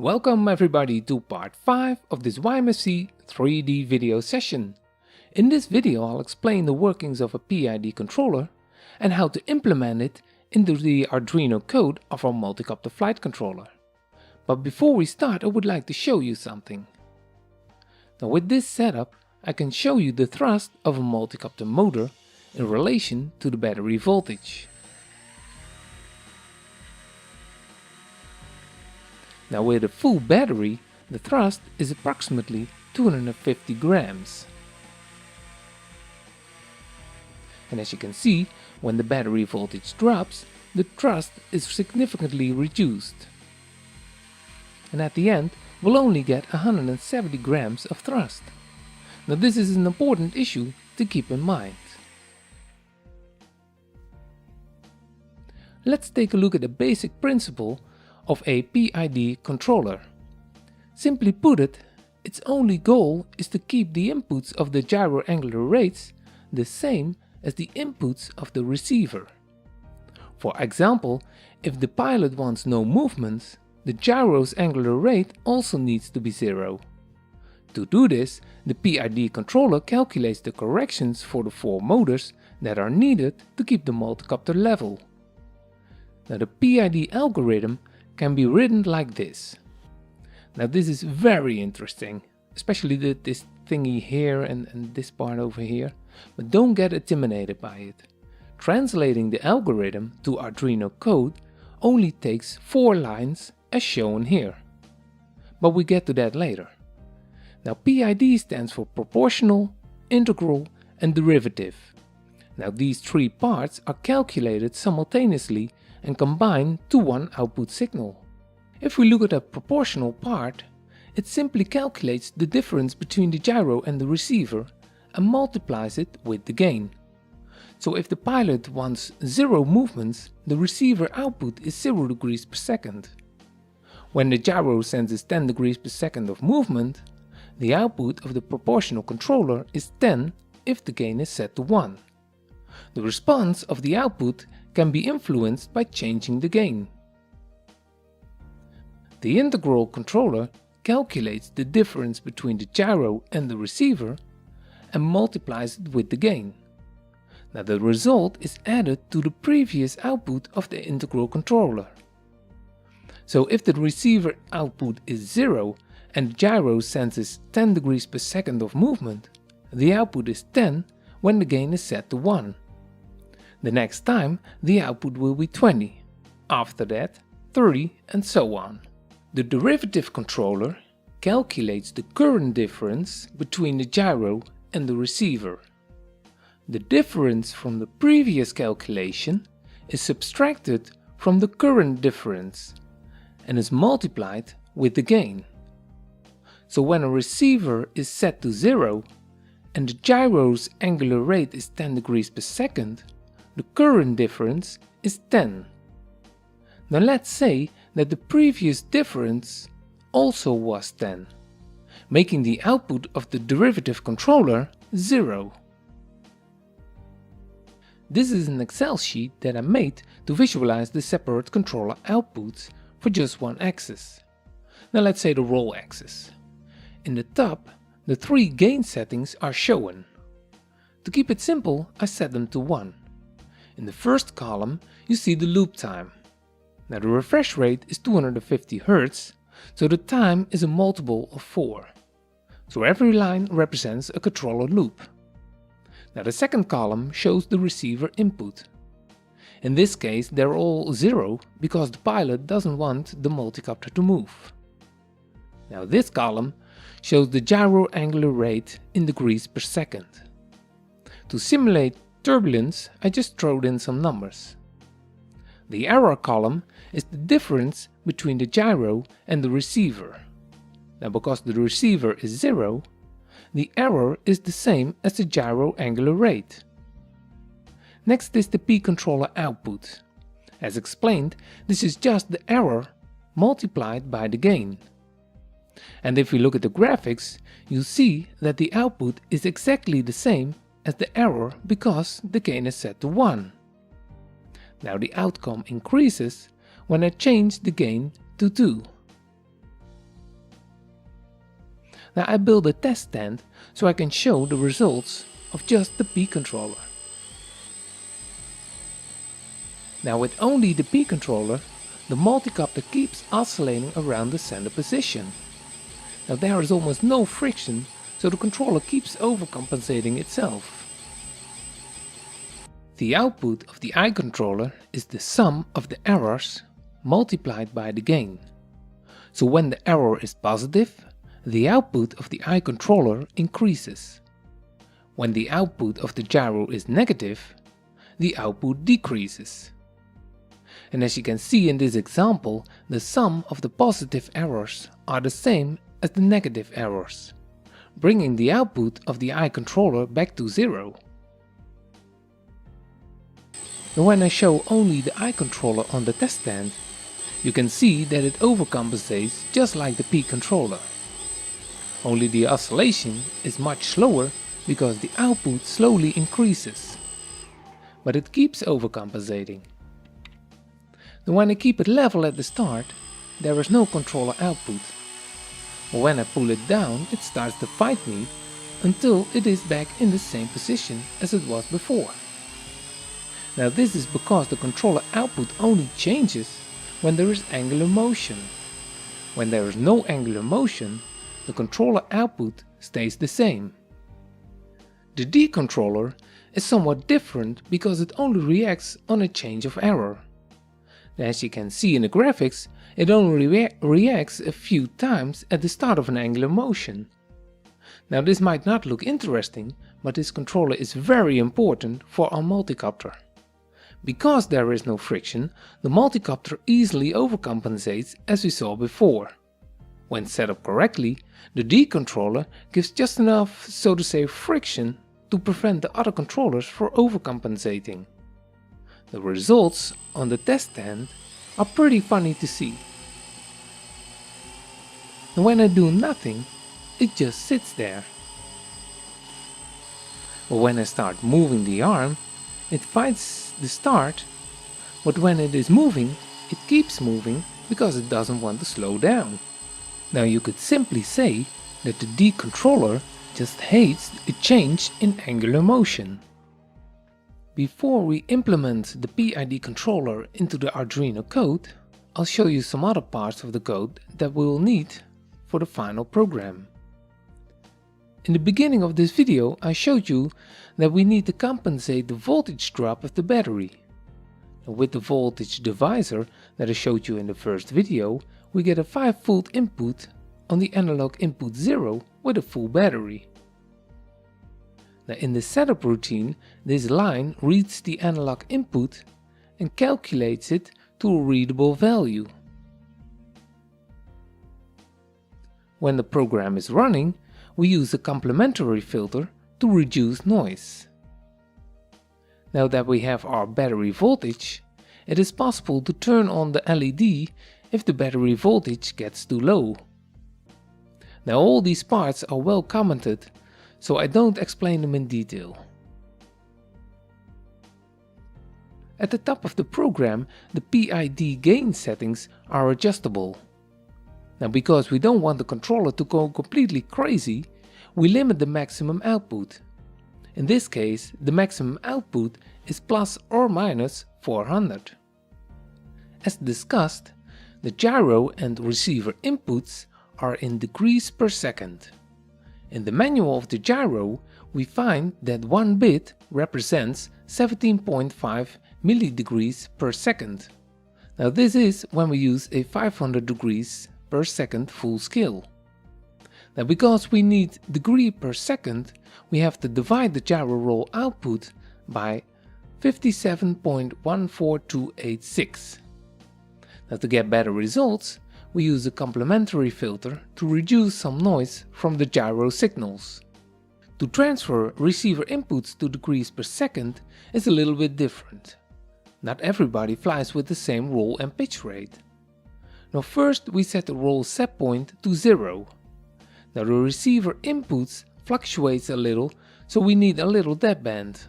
Welcome everybody to part 5 of this YMFC 3D video session. In this video I'll explain the workings of a PID controller and how to implement it into the Arduino code of our multi-copter flight controller. But before we start I would like to show you something. Now with this setup I can show you the thrust of a multi-copter motor in relation to the battery voltage. Now with a full battery, the thrust is approximately 250 grams. And as you can see, when the battery voltage drops, the thrust is significantly reduced. And at the end, we'll only get 170 grams of thrust. Now this is an important issue to keep in mind. Let's take a look at the basic principle of a PID controller. Simply put it, its only goal is to keep the inputs of the gyro angular rates the same as the inputs of the receiver. For example, if the pilot wants no movements, the gyro's angular rate also needs to be 0. To do this, the PID controller calculates the corrections for the 4 motors that are needed to keep the multicopter level. Now the PID algorithm can be written like this. Now this is very interesting, especially this thingy here and this part over here, but don't get intimidated by it. Translating the algorithm to Arduino code only takes 4 lines as shown here. But we get to that later. Now PID stands for proportional, integral and derivative. Now these 3 parts are calculated simultaneously and combine to one output signal. If we look at a proportional part, it simply calculates the difference between the gyro and the receiver and multiplies it with the gain. So if the pilot wants 0 movements, the receiver output is 0 degrees per second. When the gyro senses 10 degrees per second of movement, the output of the proportional controller is 10 if the gain is set to 1. The response of the output can be influenced by changing the gain. The integral controller calculates the difference between the gyro and the receiver and multiplies it with the gain. Now the result is added to the previous output of the integral controller. So if the receiver output is 0 and the gyro senses 10 degrees per second of movement, the output is 10 when the gain is set to 1. The next time the output will be 20, after that 30 and so on. The derivative controller calculates the current difference between the gyro and the receiver. The difference from the previous calculation is subtracted from the current difference and is multiplied with the gain. So when a receiver is set to 0 and the gyro's angular rate is 10 degrees per second, the current difference is 10. Now let's say that the previous difference also was 10, making the output of the derivative controller 0. This is an Excel sheet that I made to visualize the separate controller outputs for just one axis. Now let's say the roll axis. In the top, the 3 gain settings are shown. To keep it simple, I set them to 1. In the first column, you see the loop time. Now the refresh rate is 250 Hz, so the time is a multiple of 4. So every line represents a controller loop. Now the second column shows the receiver input. In this case they're all 0 because the pilot doesn't want the multicopter to move. Now this column shows the gyro angular rate in degrees per second. To simulate turbulence, I just throw in some numbers. The error column is the difference between the gyro and the receiver. Now because the receiver is 0, the error is the same as the gyro angular rate. Next is the P controller output. As explained, this is just the error multiplied by the gain. And if we look at the graphics, you see that the output is exactly the same as the error because the gain is set to 1. Now the outcome increases when I change the gain to 2. Now I built a test stand so I can show the results of just the P controller. Now with only the P controller, the multicopter keeps oscillating around the center position. Now there is almost no friction, so the controller keeps overcompensating itself. The output of the eye controller is the sum of the errors multiplied by the gain. So when the error is positive, the output of the eye controller increases. When the output of the gyro is negative, the output decreases. And as you can see in this example, the sum of the positive errors are the same as the negative errors, bringing the output of the eye controller back to zero. Now when I show only the eye controller on the test stand, you can see that it overcompensates just like the P controller. Only the oscillation is much slower because the output slowly increases. But it keeps overcompensating. Now when I keep it level at the start, there is no controller output. But when I pull it down, it starts to fight me until it is back in the same position as it was before. Now this is because the controller output only changes when there is angular motion. When there is no angular motion, the controller output stays the same. The D controller is somewhat different because it only reacts on a change of error. As you can see in the graphics, it only reacts a few times at the start of an angular motion. Now this might not look interesting, but this controller is very important for our multicopter. Because there is no friction, the multicopter easily overcompensates as we saw before. When set up correctly, the D controller gives just enough, so to say, friction to prevent the other controllers from overcompensating. The results on the test stand are pretty funny to see. And when I do nothing, it just sits there. But when I start moving the arm, it fights the start, but when it is moving, it keeps moving because it doesn't want to slow down. Now you could simply say that the D controller just hates a change in angular motion. Before we implement the PID controller into the Arduino code, I'll show you some other parts of the code that we will need for the final program. In the beginning of this video I showed you that we need to compensate the voltage drop of the battery. And with the voltage divisor that I showed you in the first video, we get a 5V input on the analog input 0 with a full battery. Now in the setup routine, this line reads the analog input and calculates it to a readable value. When the program is running, we use a complementary filter to reduce noise. Now that we have our battery voltage, it is possible to turn on the LED if the battery voltage gets too low. Now all these parts are well commented, so I don't explain them in detail. At the top of the program, the PID gain settings are adjustable. Now because we don't want the controller to go completely crazy, we limit the maximum output. In this case, the maximum output is plus or minus 400. As discussed, the gyro and receiver inputs are in degrees per second. In the manual of the gyro, we find that 1 bit represents 17.5 millidegrees per second. Now this is when we use a 500 degrees per second full scale. Now because we need degree per second, we have to divide the gyro roll output by 57.14286. Now to get better results, we use a complementary filter to reduce some noise from the gyro signals. To transfer receiver inputs to degrees per second is a little bit different. Not everybody flies with the same roll and pitch rate. Now first we set the roll set point to 0. Now the receiver inputs fluctuates a little, so we need a little deadband.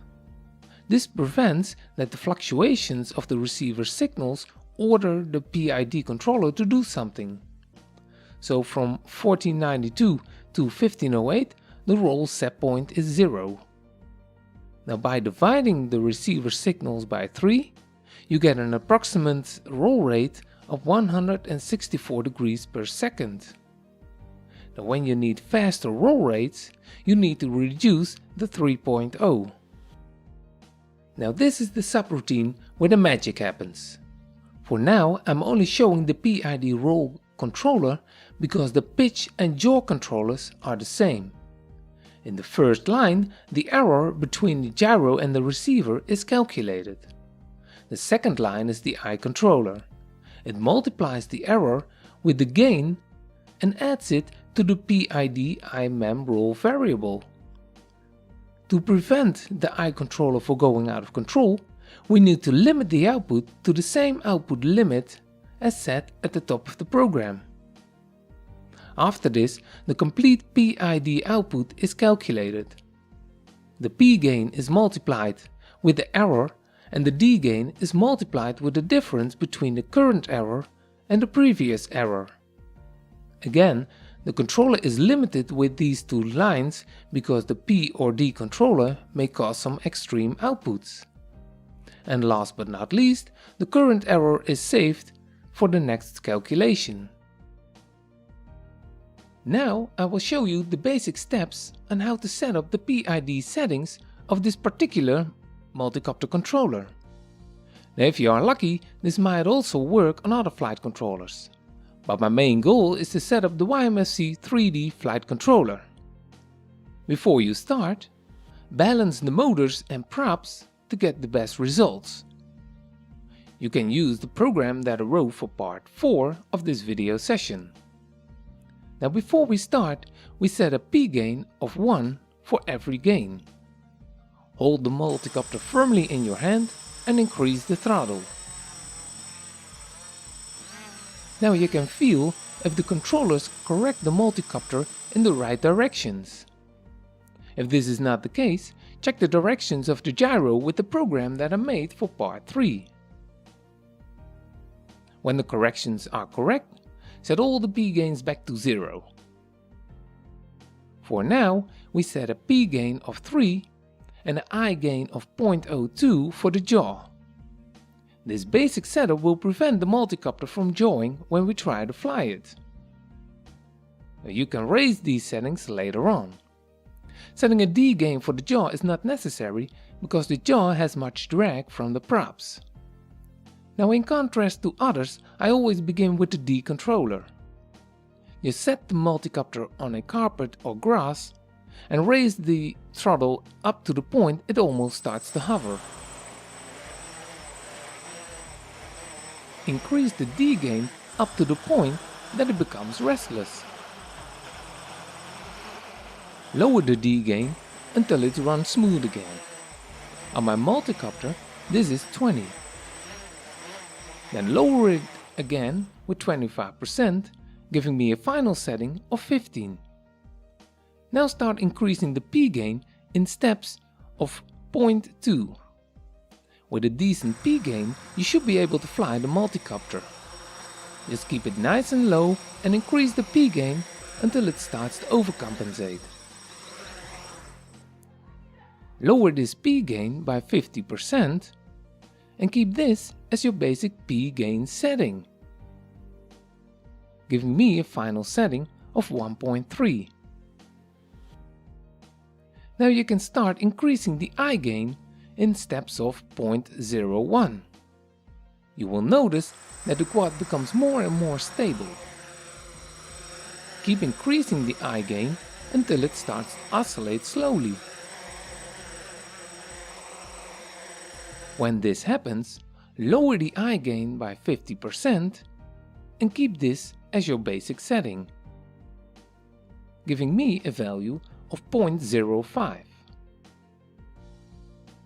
This prevents that the fluctuations of the receiver signals order the PID controller to do something. So from 1492 to 1508, the roll set point is 0. Now by dividing the receiver signals by 3, you get an approximate roll rate of 164 degrees per second. Now when you need faster roll rates, you need to reduce the 3.0. Now this is the subroutine where the magic happens. For now I'm only showing the PID roll controller because the pitch and yaw controllers are the same. In the first line, the error between the gyro and the receiver is calculated. The second line is the eye controller. It multiplies the error with the gain and adds it to the PID IMEM roll variable. To prevent the eye controller from going out of control, we need to limit the output to the same output limit as set at the top of the program. After this, the complete PID output is calculated. The P gain is multiplied with the error and the D gain is multiplied with the difference between the current error and the previous error. Again, the controller is limited with these two lines because the P or D controller may cause some extreme outputs. And last but not least, the current error is saved for the next calculation. Now I will show you the basic steps on how to set up the PID settings of this particular multicopter controller. Now if you are lucky, this might also work on other flight controllers. But my main goal is to set up the YMFC 3D flight controller. Before you start, balance the motors and props to get the best results. You can use the program that I wrote for part 4 of this video session. Now before we start, we set a P gain of 1 for every gain. Hold the multicopter firmly in your hand and increase the throttle. Now you can feel if the controllers correct the multicopter in the right directions. If this is not the case, check the directions of the gyro with the program that I made for part 3. When the corrections are correct, set all the P gains back to 0. For now, we set a P gain of 3 and an I gain of 0.02 for the yaw. This basic setup will prevent the multicopter from yawing when we try to fly it. You can raise these settings later on. Setting a D gain for the yaw is not necessary because the yaw has much drag from the props. Now in contrast to others, I always begin with the D controller. You set the multicopter on a carpet or grass and raise the throttle up to the point it almost starts to hover. Increase the D gain up to the point that it becomes restless. Lower the D gain until it runs smooth again. On my multicopter, this is 20. Then lower it again with 25%, giving me a final setting of 15. Now start increasing the P gain in steps of 0.2. With a decent P gain, you should be able to fly the multicopter. Just keep it nice and low and increase the P gain until it starts to overcompensate. Lower this P gain by 50% and keep this as your basic P gain setting, giving me a final setting of 1.3. Now you can start increasing the I gain in steps of 0.01. You will notice that the quad becomes more and more stable. Keep increasing the I gain until it starts to oscillate slowly. When this happens, lower the I gain by 50% and keep this as your basic setting, giving me a value of 0.05.